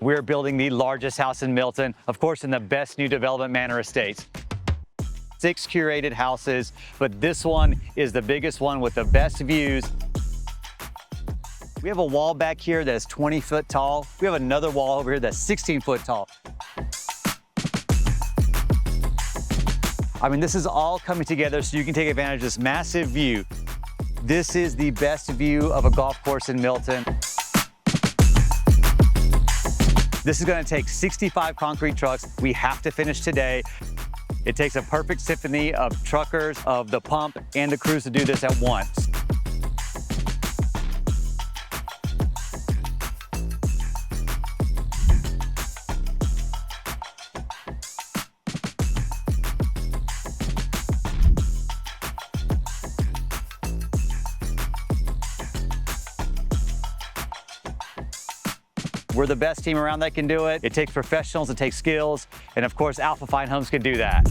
We're building the largest house in Milton, of course, in the best new development, Manor Estates. 6 curated houses, but this one is the biggest one with the best views. We have a wall back here that's 20 foot tall. We have another wall over here that's 16 foot tall. I mean, this is all coming together so you can take advantage of this massive view. This is the best view of a golf course in Milton. This is gonna take 65 concrete trucks. We have to finish today. It takes a perfect symphony of truckers, of the pump, and the crews to do this at once. We're the best team around that can do it. It takes professionals, it takes skills, and of course, Alpha Fine Homes can do that.